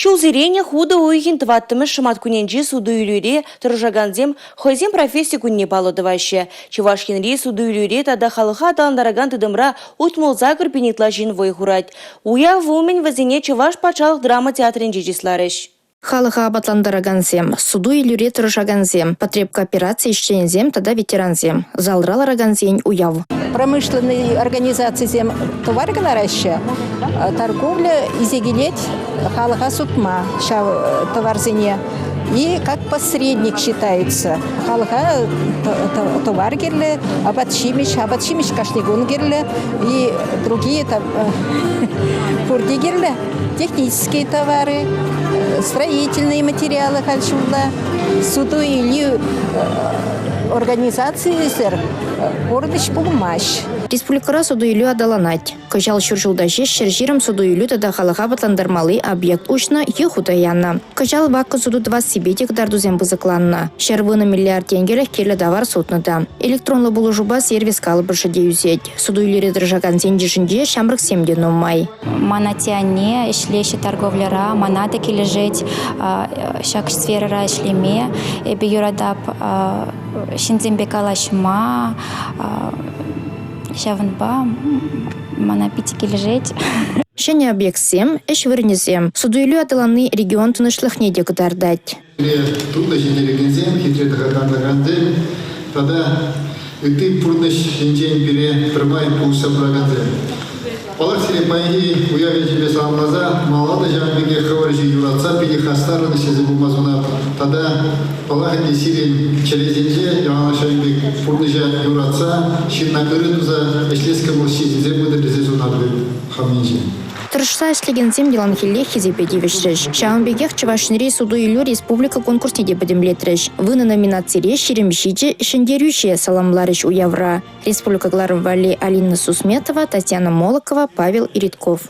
Шулзирене худа уйгин тваттымы шымат куненжи суду үйлюре тұржаганзем хойзем профессия күнне балуды ваще. Чувашкенри суду үйлюре тада халыха аталандараган тыдымра утмулза кірпенетла жин вой хурать. Уя вумен вазине чуваш пачалық драма театрын жежисларыш. Халыха абатландарагансем, суду үйлюре тұржаганзем, потреб кооперации ищензем, тада ветеранзем. Залралараганзень уяв. Промышленные организации зем товарганараща, торговля изегилеть халыха сутма товарзине. И как посредник считается. Халыха товаргерле, абатшимиш кашнигунгерле и другие фурдигерле, технические товары, строительные материалы хальшулла, суду или организации сэр, гордыш пулмаш. Республикара суду үйлю адаланать. Кыжал шуржулдаши шержирым суду үйлю тада халыха батландармалы объект учна ехутаянна. Кыжал вакка суду 2 сибетик дардузем бызыкланна. Шервыны миллиард тенгелех келі давар сутныда. Электронлы булы жуба сервис калыбыршы деюзет. Суду үйлері дыржаган зендежінде шамрық семден умай. Манатяне ишлеші торговляра, манаты кележет, шак сферара ишлеме, эбі юрадап шинзембекалашма, шавынба, манапити кележет. Шене объектсем, эш вырнезем. Суду үйлю адаланы регион тынышлыхне дегдардать. Тогда ты пурныш инжень пере прямай пуса браганзе. Полаксили мои уявили тебе сам глаза, молода жамбиге хаваржи юраца пиги хастараны сезебу мазуна. Тогда полагали сирень через инже, явана шамбиг пурныжа юраца, шиннакыры туза эшлескому сизизе буде резезунарды хаминжи. Тырышса эшлегензем делан хилле хизепеди вешреш. Шаунбегех Чувашнери суду үйлю республика конкурсне депадемлетреш. Выны номинацире шеремщичи шендерющие саламларыш у Явра. Республика Гларвали Алина Сусметова, Татьяна Молокова, Павел Иритков.